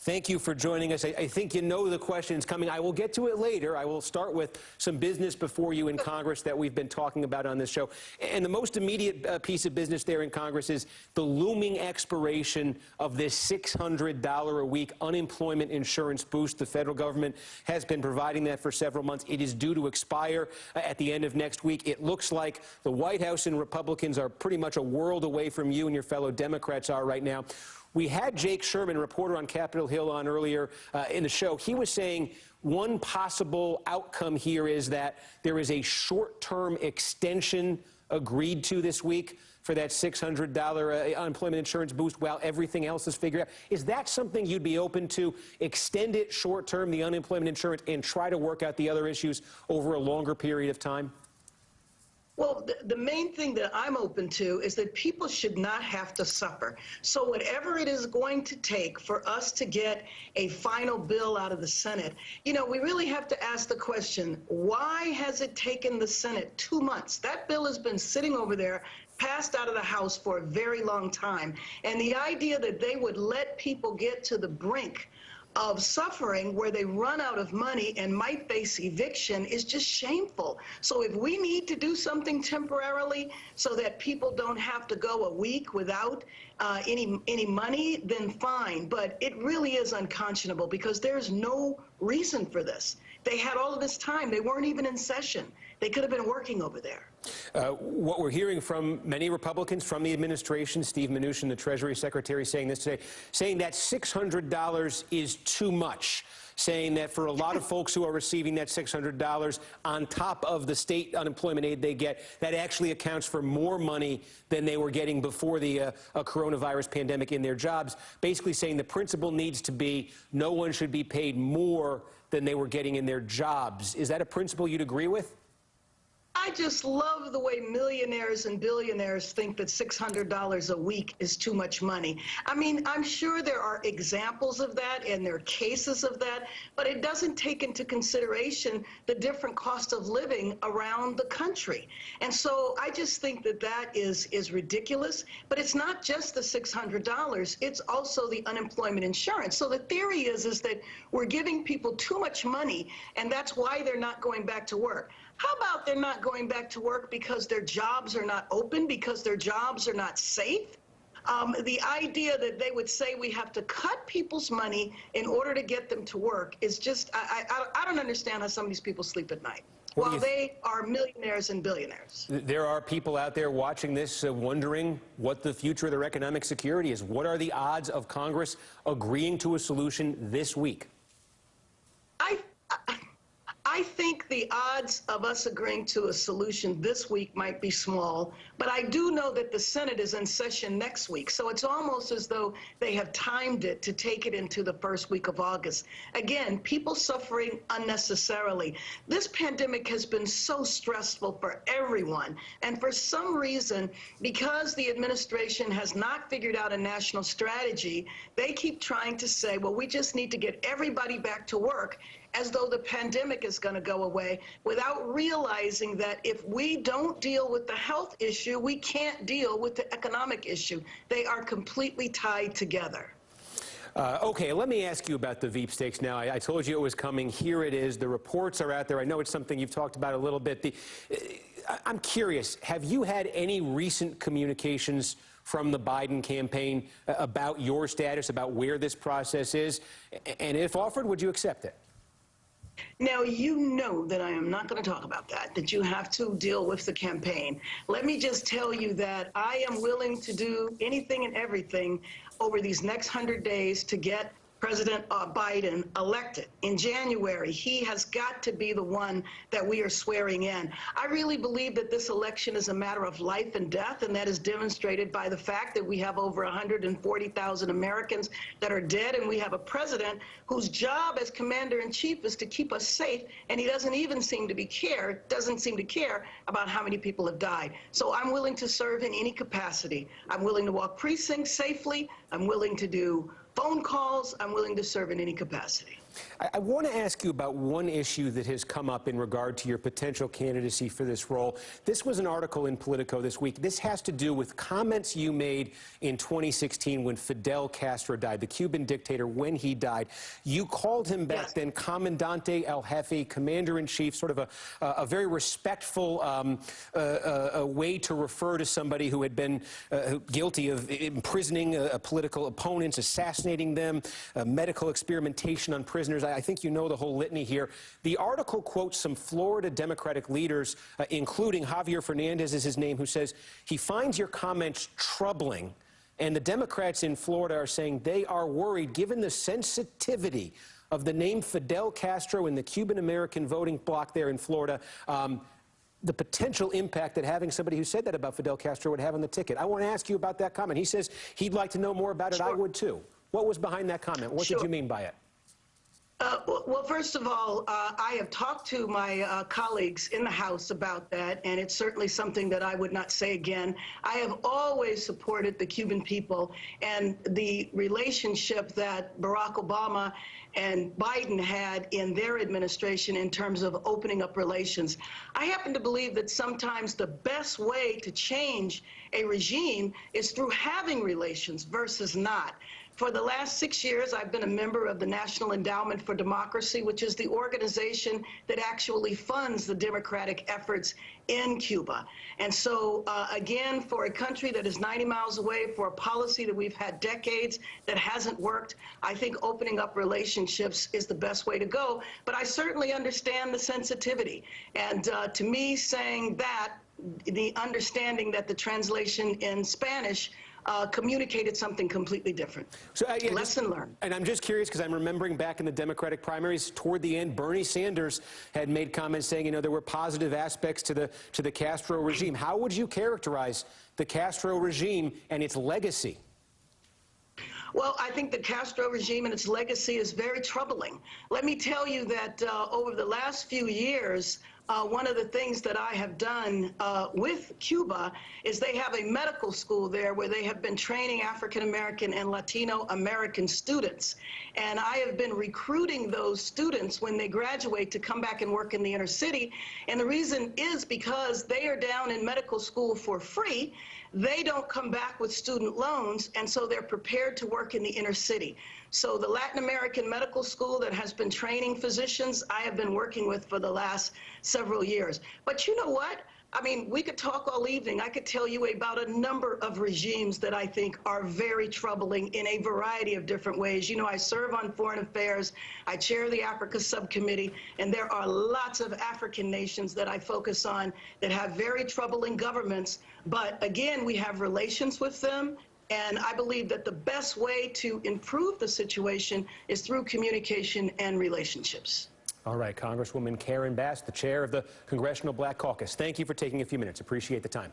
Thank you for joining us. I think you know the questions coming. I will get to it later. I will start with some business before you in Congress that we've been talking about on this show. And the most immediate piece of business there in Congress is the looming expiration of this $600 a week unemployment insurance boost. The federal government has been providing that for several months. It is due to expire at the end of next week. It looks like the White House and Republicans are pretty much a world away from you and your fellow Democrats are right now. We had Jake Sherman, reporter on Capitol Hill, on earlier in the show. He was saying one possible outcome here is that there is a short-term extension agreed to this week for that $600 unemployment insurance boost while everything else is figured out. Is that something you'd be open to? Extend it short-term, the unemployment insurance, and try to work out the other issues over a longer period of time? Well, the main thing that I'm open to is that people should not have to suffer. So whatever it is going to take for us to get a final bill out of the Senate, we really have to ask the question, why has it taken the Senate 2 months? That bill has been sitting over there, passed out of the House for a very long time. And the idea that they would let people get to the brink of suffering where they run out of money and might face eviction is just shameful. So if we need to do something temporarily so that people don't have to go a week without any money, then fine. But it really is unconscionable because there's no reason for this. They had all of this time. They weren't even in session. They could have been working over there. What we're hearing from many Republicans, from the administration, Steve Mnuchin, the Treasury Secretary, saying this today, saying that $600 is too much, saying that for a lot of folks who are receiving that $600 on top of the state unemployment aid they get, that actually accounts for more money than they were getting before the coronavirus pandemic in their jobs, basically saying the principle needs to be no one should be paid more than they were getting in their jobs. Is that a principle you'd agree with? I just love the way millionaires and billionaires think that $600 a week is too much money. I mean, I'm sure there are examples of that and there are cases of that, but it doesn't take into consideration the different cost of living around the country. And so I just think that that is ridiculous. But it's not just the $600, it's also the unemployment insurance. So the theory is that we're giving people too much money, and that's why they're not going back to work. How about they're not going back to work because their jobs are not open, because their jobs are not safe? The idea that they would say we have to cut people's money in order to get them to work is just, I don't understand how some of these people sleep at night. While they are millionaires and billionaires. There are people out there watching this wondering what the future of their economic security is. What are the odds of Congress agreeing to a solution this week? I think the odds of us agreeing to a solution this week might be small, but I do know that the Senate is in session next week, so it's almost as though they have timed it to take it into the first week of August. Again, people suffering unnecessarily. This pandemic has been so stressful for everyone, and for some reason, because the administration has not figured out a national strategy, they keep trying to say, well, we just need to get everybody back to work, as though the pandemic is going to go away, without realizing that if we don't deal with the health issue, we can't deal with the economic issue. They are completely tied together. Okay, let me ask you about the Veep stakes now. I told you it was coming. Here it is. The reports are out there. I know it's something you've talked about a little bit. I'm curious, have you had any recent communications from the Biden campaign about your status, about where this process is? And if offered, would you accept it? Now, you know that I am not going to talk about that you have to deal with the campaign. Let me just tell you that I am willing to do anything and everything over these next 100 days to get President Biden elected. In January, he has got to be the one that we are swearing in. I really believe that this election is a matter of life and death, and that is demonstrated by the fact that we have over 140,000 Americans that are dead, and we have a president whose job as commander-in-chief is to keep us safe, and he doesn't seem to care about how many people have died. So I'm willing to serve in any capacity. I'm willing to walk precincts safely. I'm willing to do phone calls. I'm willing to serve in any capacity. I want to ask you about one issue that has come up in regard to your potential candidacy for this role. This was an article in Politico this week. This has to do with comments you made in 2016 when Fidel Castro died, the Cuban dictator, when he died. You called him back then Comandante el Jefe, Commander-in-Chief, sort of a very respectful a way to refer to somebody who had been guilty of imprisoning political opponents, assassinating them, medical experimentation on prisoners. I think you know the whole litany here. The article quotes some Florida Democratic leaders, including Javier Fernandez is his name, who says he finds your comments troubling. And the Democrats in Florida are saying they are worried, given the sensitivity of the name Fidel Castro in the Cuban-American voting bloc there in Florida, the potential impact that having somebody who said that about Fidel Castro would have on the ticket. I want to ask you about that comment. He says he'd like to know more about it. Sure. I would, too. What was behind that comment? What did you mean by it? Well, first of all, I have talked to my colleagues in the House about that, and it's certainly something that I would not say again. I have always supported the Cuban people and the relationship that Barack Obama and Biden had in their administration in terms of opening up relations. I happen to believe that sometimes the best way to change a regime is through having relations versus not. For the last 6 years, I've been a member of the National Endowment for Democracy, which is the organization that actually funds the democratic efforts in Cuba. And so, again, for a country that is 90 miles away, for a policy that we've had decades that hasn't worked, I think opening up relationships is the best way to go. But I certainly understand the sensitivity. And to me, saying that, the understanding that the translation in Spanish communicated something completely different. So, lesson learned. And I'm just curious because I'm remembering back in the Democratic primaries, toward the end, Bernie Sanders had made comments saying, you know, there were positive aspects to the Castro regime. How would you characterize the Castro regime and its legacy? Well, I think the Castro regime and its legacy is very troubling. Let me tell you that over the last few years, one of the things that I have done with Cuba is they have a medical school there where they have been training African-American and Latino-American students. And I have been recruiting those students when they graduate to come back and work in the inner city. And the reason is because they are down in medical school for free. They don't come back with student loans, and so they're prepared to work in the inner city. So the Latin American Medical School that has been training physicians, I have been working with for the last several years. But you know what? I mean, we could talk all evening. I could tell you about a number of regimes that I think are very troubling in a variety of different ways. You know, I serve on foreign affairs. I chair the Africa subcommittee, and there are lots of African nations that I focus on that have very troubling governments. But again, we have relations with them. And I believe that the best way to improve the situation is through communication and relationships. All right, Congresswoman Karen Bass, the chair of the Congressional Black Caucus. Thank you for taking a few minutes. Appreciate the time.